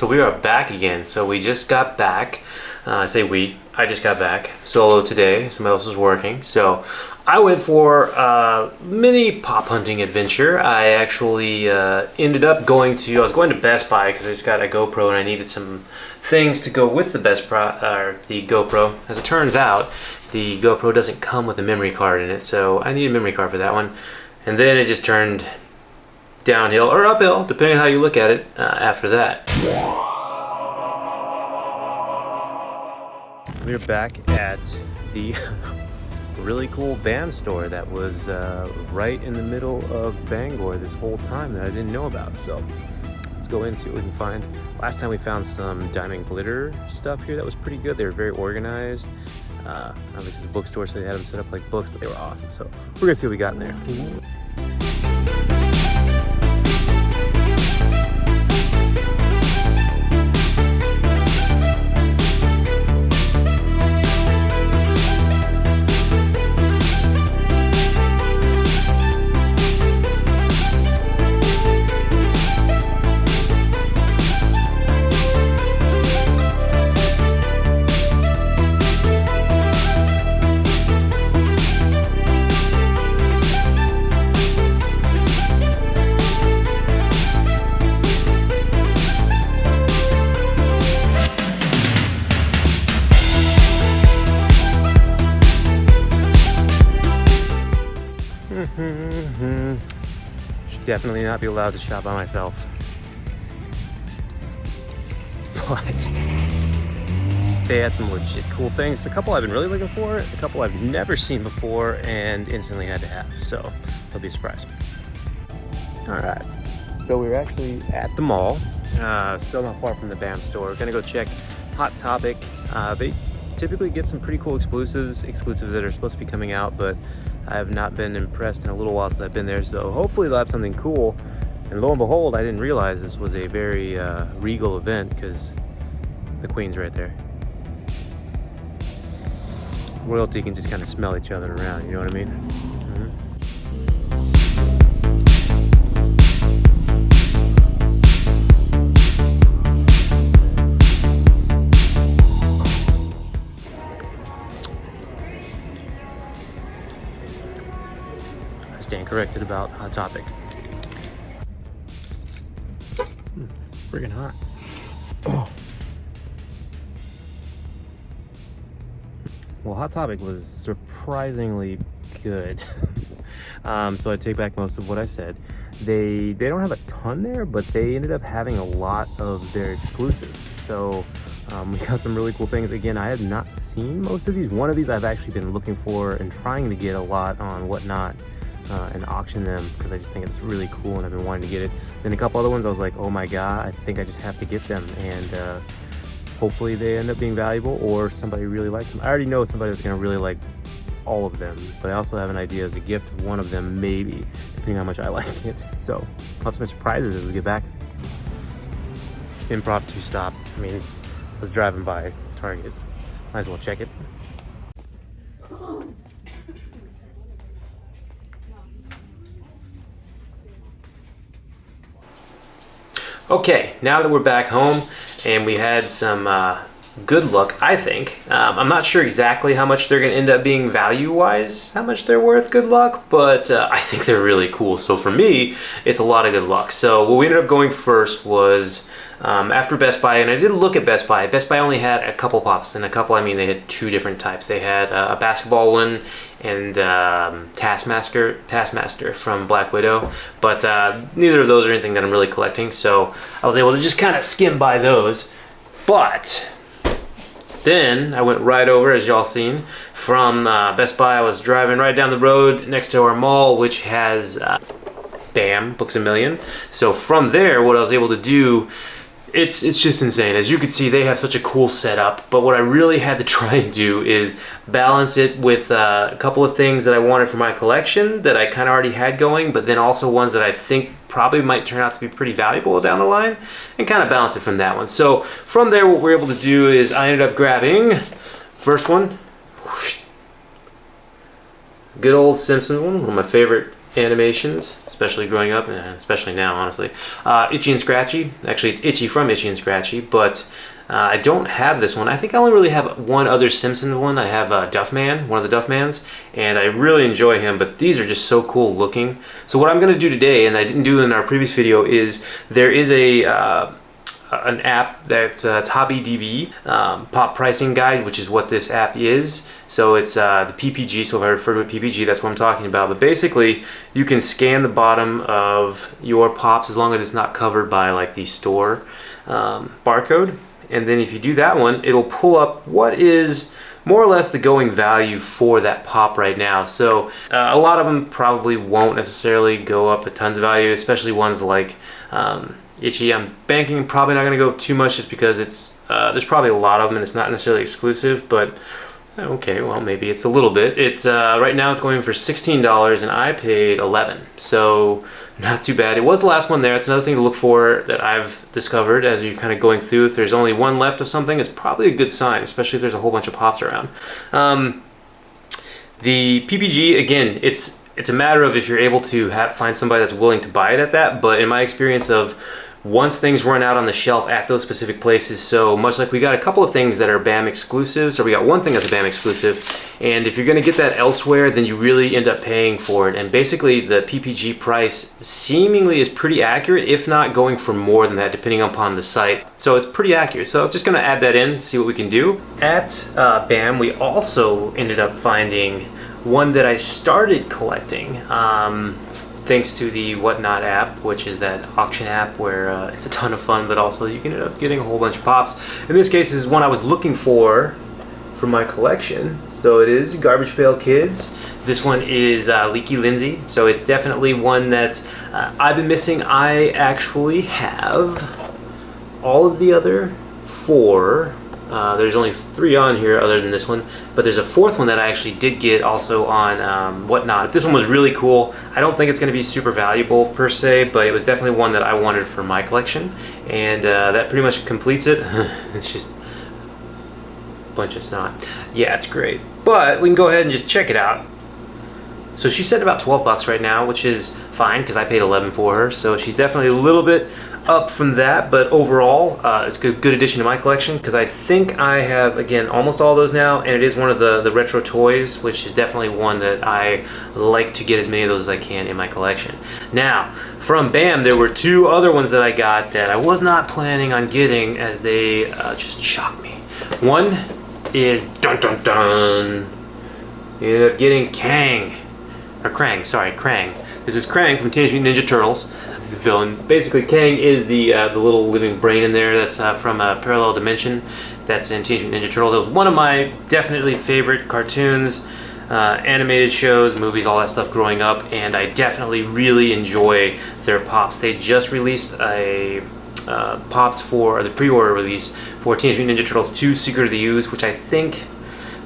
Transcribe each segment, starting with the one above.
So we are back again. So we just got back. I say we. I just got back solo today. Somebody else was working. So I went for a mini pop hunting adventure. I actually ended up going to. I was going to Best Buy because I just got a GoPro and I needed some things to go with the the GoPro. As it turns out, the GoPro doesn't come with a memory card in it, so I need a memory card for that one. And then it just turned downhill or uphill, depending on how you look at it, after that. We're back at the really cool band store that was right in the middle of Bangor this whole time that I didn't know about. So let's go in and see what we can find. Last time we found some diamond glitter stuff here that was pretty good. They were very organized. Obviously, the bookstore, so they had them set up like books, but they were awesome. So we're gonna see what we got in there. Should definitely not be allowed to shop by myself. But they had some legit cool things. A couple I've been really looking for, a couple I've never seen before and instantly had to have. So they'll be a surprise. Alright, so we were actually at the mall, still not far from the BAM store. We're gonna go check Hot Topic. They typically get some pretty cool exclusives that are supposed to be coming out, but I have not been impressed in a little while since I've been there, so hopefully they'll have something cool. And lo and behold, I didn't realize this was a very regal event because the Queen's right there. Royalty can just kind of smell each other around, you know what I mean? Stand corrected about Hot Topic. Friggin' hot. Oh. Well, Hot Topic was surprisingly good. So I take back most of what I said. They don't have a ton there, but they ended up having a lot of their exclusives. So we got some really cool things. Again, I have not seen most of these. One of these I've actually been looking for and trying to get a lot on Whatnot. And auction them because I just think it's really cool and I've been wanting to get it. Then a couple other ones I was like, oh my god, I think I just have to get them, and hopefully they end up being valuable or somebody really likes them. I already know somebody that's going to really like all of them, but I also have an idea as a gift of one of them, maybe, depending on how much I like it. So I'll have some surprises as we get back. Impromptu stop. I mean, I was driving by Target. Might as well check it. Okay, now that we're back home and we had some good luck, I think. I'm not sure exactly how much they're going to end up being value-wise, how much they're worth, good luck, but I think they're really cool. So for me, it's a lot of good luck. So what we ended up going first was after Best Buy, and I did look at Best Buy. Best Buy only had a couple pops, and a couple, I mean they had two different types. They had a basketball one and Taskmaster from Black Widow, but neither of those are anything that I'm really collecting, so I was able to just kind of skim by those. But then I went right over, as y'all seen, from Best Buy. I was driving right down the road next to our mall, which has BAM, Books A Million. So from there, what I was able to do, it's just insane. As you can see, they have such a cool setup, but what I really had to try and do is balance it with a couple of things that I wanted for my collection that I kind of already had going, but then also ones that I think probably might turn out to be pretty valuable down the line, and kind of balance it from that one. So from there, what we're able to do is I ended up grabbing first one, good old Simpsons one of my favorite animations, especially growing up, and especially now, honestly. Itchy and Scratchy. Actually, it's Itchy from Itchy and Scratchy, but I don't have this one. I think I only really have one other Simpson one. I have Duffman, one of the Duffmans, and I really enjoy him, but these are just so cool looking. So what I'm going to do today, and I didn't do in our previous video, is there is an app that's it's HobbyDB, Pop Pricing Guide, which is what this app is. So it's the PPG, so if I refer to it PPG, that's what I'm talking about. But basically, you can scan the bottom of your pops as long as it's not covered by like the store barcode. And then if you do that one, it'll pull up what is more or less the going value for that pop right now. So a lot of them probably won't necessarily go up a tons of value, especially ones like Itchy. I'm banking probably not going to go too much just because it's there's probably a lot of them and it's not necessarily exclusive, but okay, well, maybe it's a little bit. It's right now it's going for $16 and I paid $11, so not too bad. It was the last one there. It's another thing to look for that I've discovered as you're kind of going through. If there's only one left of something, it's probably a good sign, especially if there's a whole bunch of pops around. The PPG, again, it's a matter of if you're able to find somebody that's willing to buy it at that, but in my experience of once things run out on the shelf at those specific places, so much like we got a couple of things that are BAM exclusives, or we got one thing that's a BAM exclusive, and if you're going to get that elsewhere, then you really end up paying for it. And basically the PPG price seemingly is pretty accurate, if not going for more than that depending upon the site. So it's pretty accurate. So I'm just going to add that in, see what we can do. At BAM, we also ended up finding one that I started collecting thanks to the Whatnot app, which is that auction app where it's a ton of fun, but also you can end up getting a whole bunch of pops. In this case, this is one I was looking for my collection. So it is Garbage Pail Kids. This one is Leaky Lindsay. So it's definitely one that I've been missing. I actually have all of the other 4. There's only 3 on here other than this one, but there's a 4th one that I actually did get also on Whatnot. This one was really cool. I don't think it's going to be super valuable per se, but it was definitely one that I wanted for my collection, and that pretty much completes it. It's just a bunch of snot. Yeah, it's great, but we can go ahead and just check it out. So she said about 12 bucks right now, which is fine because I paid 11 for her, so she's definitely a little bit up from that, but overall it's a good addition to my collection because I think I have, again, almost all those now, and it is one of the retro toys, which is definitely one that I like to get as many of those as I can in my collection. Now, from BAM, there were 2 other ones that I got that I was not planning on getting, as they just shocked me. One is dun dun dun. You ended up getting Krang. This is Krang from Teenage Mutant Ninja Turtles. He's a villain. Basically, Krang is the little living brain in there that's from a parallel dimension that's in Teenage Mutant Ninja Turtles. It was one of my definitely favorite cartoons, animated shows, movies, all that stuff growing up, and I definitely really enjoy their pops. They just released a pops for the pre-order release for Teenage Mutant Ninja Turtles 2 Secret of the Ooze, which I think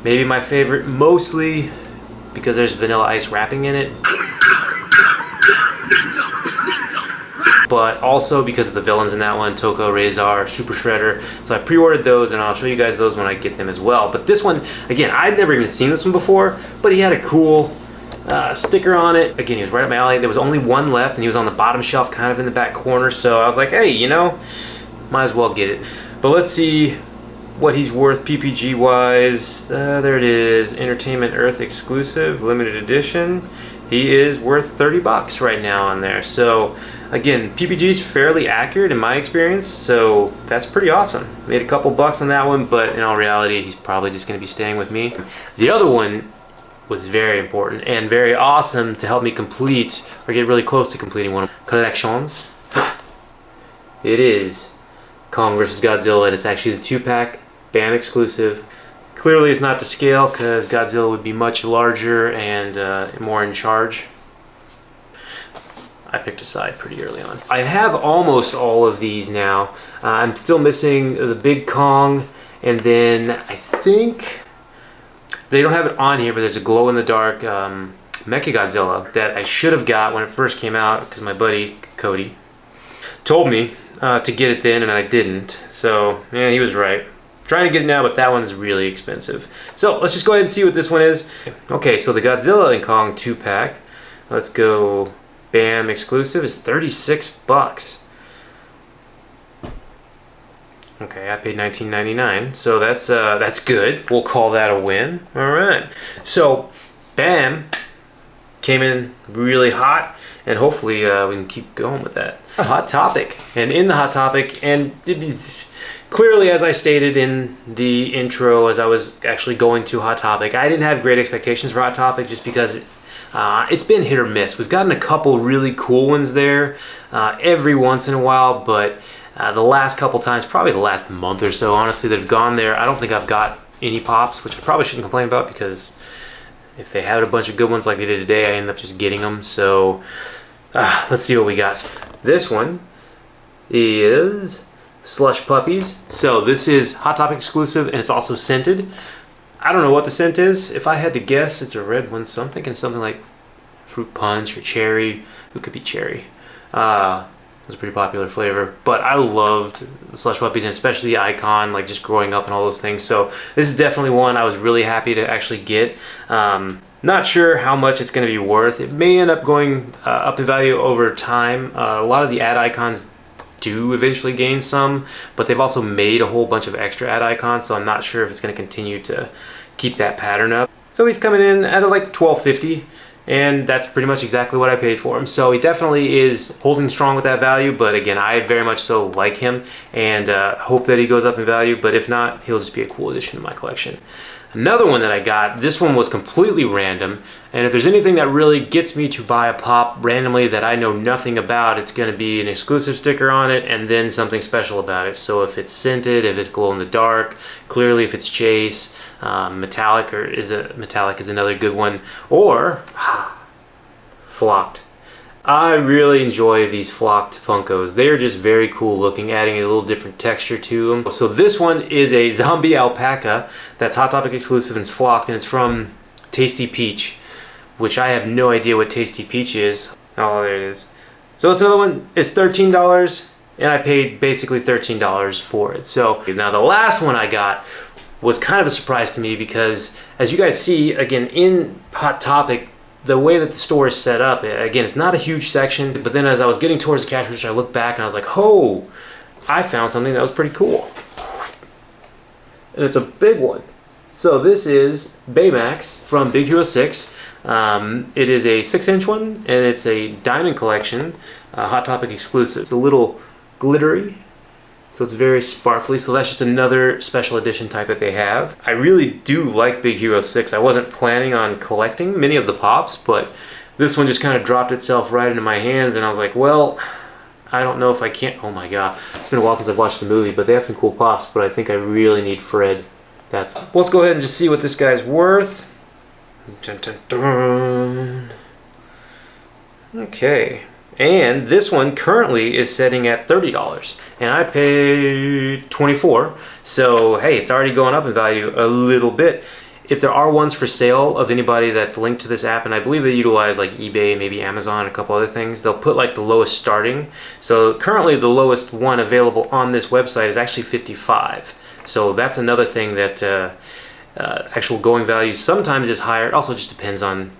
may be my favorite, mostly because there's Vanilla Ice wrapping in it, but also because of the villains in that one, Toko, Razor, Super Shredder. So I pre-ordered those, and I'll show you guys those when I get them as well. But this one, again, I'd never even seen this one before, but he had a cool sticker on it. Again, he was right up my alley. There was only one left, and he was on the bottom shelf, kind of in the back corner, so I was like, hey, you know, might as well get it. But let's see what he's worth PPG wise. There it is, Entertainment Earth exclusive, limited edition. He is worth 30 bucks right now on there. So again, PPG is fairly accurate in my experience, so that's pretty awesome. Made a couple bucks on that one, but in all reality, he's probably just going to be staying with me. The other one was very important and very awesome to help me complete, or get really close to completing one of my collections. It is Kong vs. Godzilla, and it's actually the 2-pack BAM exclusive. Clearly it's not to scale because Godzilla would be much larger and more in charge. I picked a side pretty early on. I have almost all of these now. I'm still missing the big Kong, and then I think they don't have it on here, but there's a glow-in-the-dark Mechagodzilla that I should have got when it first came out because my buddy Cody told me to get it then, and I didn't. So yeah, he was right. Trying to get it now, but that one's really expensive. So let's just go ahead and see what this one is. Okay, so the Godzilla and Kong 2-pack. Let's go. Bam exclusive is 36 bucks. Okay, I paid $19.99, so that's good. We'll call that a win. All right. So, Bam came in really hot, and hopefully we can keep going with that. A hot topic, and in the hot topic, and clearly, as I stated in the intro, as I was actually going to Hot Topic, I didn't have great expectations for Hot Topic just because it's been hit or miss. We've gotten a couple really cool ones there every once in a while, but the last couple times, probably the last month or so, honestly, that have gone there, I don't think I've got any pops, which I probably shouldn't complain about because if they had a bunch of good ones like they did today, I ended up just getting them. So let's see what we got. This one is Slush Puppies. So this is Hot Topic exclusive, and it's also scented. I don't know what the scent is. If I had to guess, it's a red one, so I'm thinking something like fruit punch or cherry. It could be cherry. It's a pretty popular flavor, but I loved the Slush Puppies, and especially the icon, like just growing up and all those things. So this is definitely one I was really happy to actually get. Not sure how much it's going to be worth. It may end up going up in value over time. A lot of the ad icons do eventually gain some, but they've also made a whole bunch of extra ad icons, so I'm not sure if it's going to continue to keep that pattern up. So he's coming in at like $12.50. And that's pretty much exactly what I paid for him. So he definitely is holding strong with that value, but again, I very much so like him and hope that he goes up in value, but if not, he'll just be a cool addition to my collection. Another one that I got, this one was completely random, and if there's anything that really gets me to buy a pop randomly that I know nothing about, it's going to be an exclusive sticker on it and then something special about it. So if it's scented, if it's glow in the dark, clearly if it's chase, metallic is another good one, or flocked. I really enjoy these flocked Funkos. They are just very cool looking, adding a little different texture to them. So this one is a zombie alpaca that's Hot Topic exclusive and it's flocked, and it's from Tasty Peach, which I have no idea what Tasty Peach is. Oh, there it is. So it's another one. It's $13, and I paid basically $13 for it. So now the last one I got was kind of a surprise to me because, as you guys see, again, in Hot Topic, the way that the store is set up, again, it's not a huge section, but then as I was getting towards the cash register, I looked back and I was like, oh, I found something that was pretty cool. And it's a big one. So this is Baymax from Big Hero 6. It is a 6-inch one, and it's a Diamond Collection, Hot Topic exclusive. It's a little glittery, so it's very sparkly. So that's just another special edition type that they have. I really do like Big Hero 6. I wasn't planning on collecting many of the pops, but this one just kind of dropped itself right into my hands, and I was like, well, I don't know if I can't. Oh my god, it's been a while since I've watched the movie, but they have some cool pops, but I think I really need Fred. Well, let's go ahead and just see what this guy's worth. Dun, dun, dun. Okay, and this one currently is setting at $30, and I paid $24. So hey, it's already going up in value a little bit. If there are ones for sale of anybody that's linked to this app, and I believe they utilize like eBay, maybe Amazon, a couple other things, they'll put like the lowest starting. So currently the lowest one available on this website is actually $55. So that's another thing that actual going value sometimes is higher. It also just depends on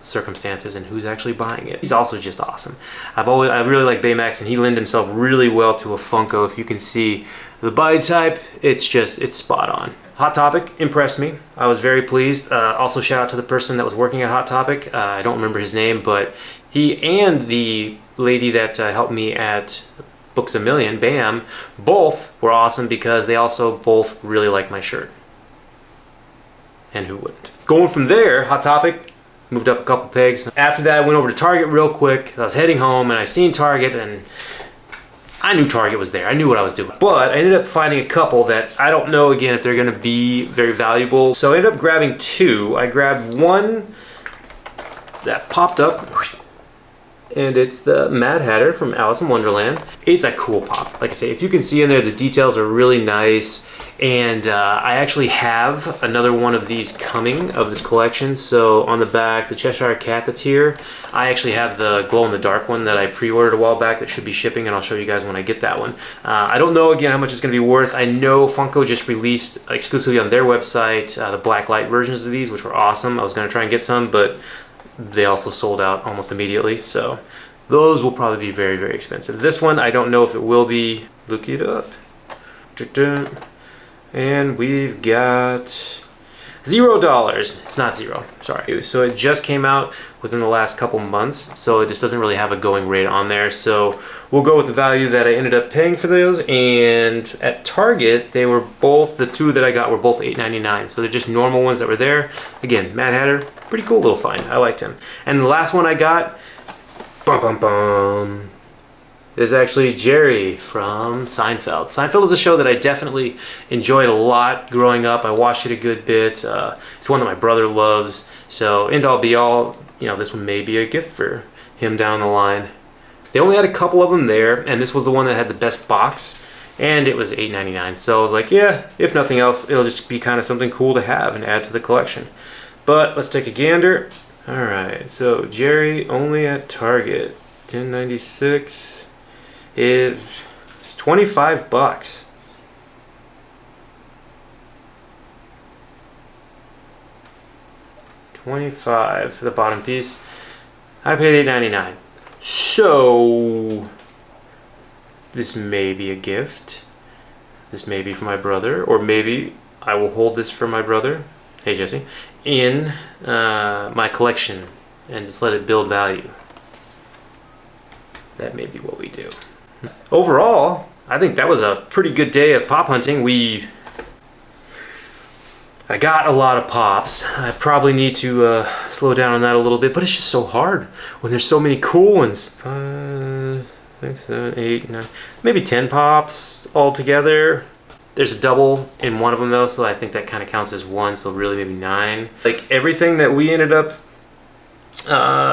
circumstances and who's actually buying it. He's also just awesome. I really like Baymax, and he lent himself really well to a Funko. If you can see the body type, it's spot on. Hot Topic impressed me. I was very pleased. Also shout out to the person that was working at Hot Topic. I don't remember his name, but he and the lady that helped me at Books A Million, Bam, both were awesome because they also both really like my shirt. And who wouldn't? Going from there, Hot Topic, moved up a couple pegs. After that, I went over to Target real quick. I was heading home and I seen Target, and I knew Target was there. I knew what I was doing. But I ended up finding a couple that I don't know, again, if they're gonna be very valuable. So I ended up grabbing two. I grabbed one that popped up, and it's the Mad Hatter from Alice in Wonderland. It's a cool pop. Like I say, if you can see in there, the details are really nice. And I actually have another one of these coming of this collection. So on the back, the Cheshire Cat that's here, I actually have the glow-in-the-dark one that I pre-ordered a while back that should be shipping, and I'll show you guys when I get that one. I don't know, again, how much it's going to be worth. I know Funko just released exclusively on their website the black light versions of these, which were awesome. I was going to try and get some, but they also sold out almost immediately. So those will probably be very, very expensive. This one, I don't know if it will be. Look it up. And we've got $0. It's not zero, sorry. So it just came out within the last couple months, so it just doesn't really have a going rate on there. So we'll go with the value that I ended up paying for those. And at Target, they were both, the two that I got were both $8.99. So they're just normal ones that were there. Again, Mad Hatter, pretty cool little find. I liked him. And the last one I got, is actually Jerry from Seinfeld. Seinfeld is a show that I definitely enjoyed a lot growing up. I watched it a good bit. It's one that my brother loves. So end all be all, you know, this one may be a gift for him down the line. They only had a couple of them there, and this was the one that had the best box, and it was $8.99. So I was like, yeah, if nothing else, it'll just be kind of something cool to have and add to the collection. But let's take a gander. All right, so Jerry only at Target, $10.96. It's 25 bucks. $25 for the bottom piece. I paid $8.99. So this may be a gift. This may be for my brother, or maybe I will hold this for my brother. Hey Jesse, in my collection and just let it build value. That may be what we do. Overall, I think that was a pretty good day of pop hunting. I got a lot of pops. I probably need to slow down on that a little bit, but it's just so hard when there's so many cool ones. 6, 7, 8, 9, maybe 10 pops altogether. There's a double in one of them though, so I think that kind of counts as one, so really maybe 9. Like everything that we ended up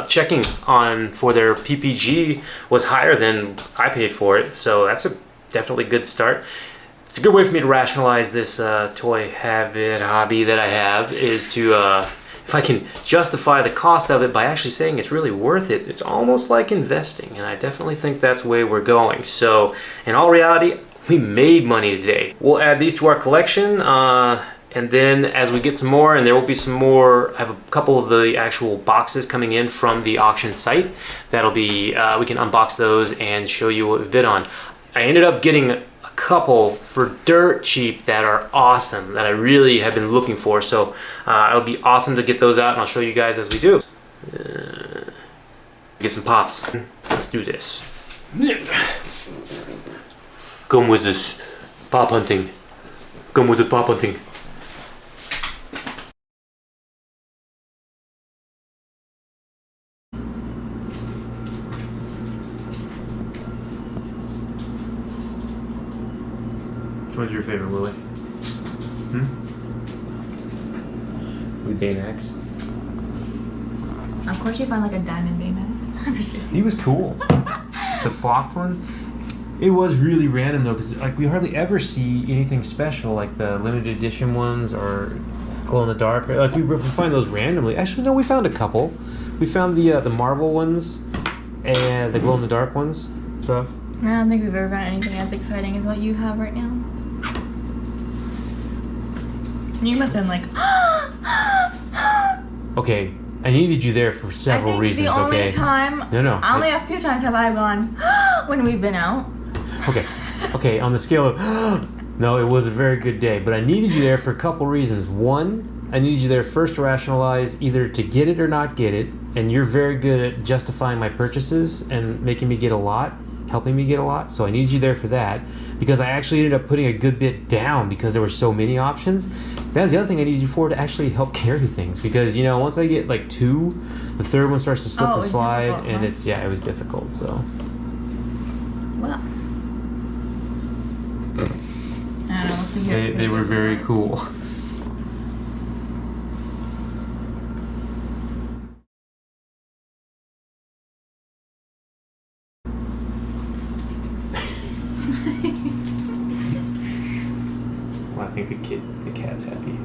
checking on for their PPG was higher than I paid for it, so that's a definitely good start. It's a good way for me to rationalize this toy hobby that I have, is to if I can justify the cost of it by actually saying it's really worth it. It's almost like investing, and I definitely think that's the way we're going. So in all reality, we made money today. We'll add these to our collection, and then as we get some more, and there will be some more, I have a couple of the actual boxes coming in from the auction site. That'll be, we can unbox those and show you what we bid on. I ended up getting a couple for dirt cheap that are awesome, that I really have been looking for. So it'll be awesome to get those out, and I'll show you guys as we do. Get some pops. Let's do this. Come with us, pop hunting. Come with us, pop hunting. Which one's your favorite, Willie? With Baymax. Of course you find like a diamond Baymax. I'm just kidding. He was cool. The flocked one. It was really random though, because like we hardly ever see anything special like the limited edition ones or glow in the dark. Like we find those randomly. Actually, no, we found a couple. We found the Marvel ones and the glow in the dark ones stuff. I don't think we've ever found anything as exciting as what you have right now. You must have been like, okay, I needed you there for several reasons. The only okay. time, No. Only a few times have I gone when we've been out. Okay. On the scale of no, it was a very good day, but I needed you there for a couple reasons. One, I needed you there first to rationalize either to get it or not get it, and you're very good at justifying my purchases and making me get a lot, helping me get a lot. So I needed you there for that, because I actually ended up putting a good bit down because there were so many options. That's the other thing I needed you for, to actually help carry things, because you know, once I get like 2, the third one starts to slip and slide, and it's it was difficult. So well, I don't know what to hear. They were very cool. Well, I think the cat's happy.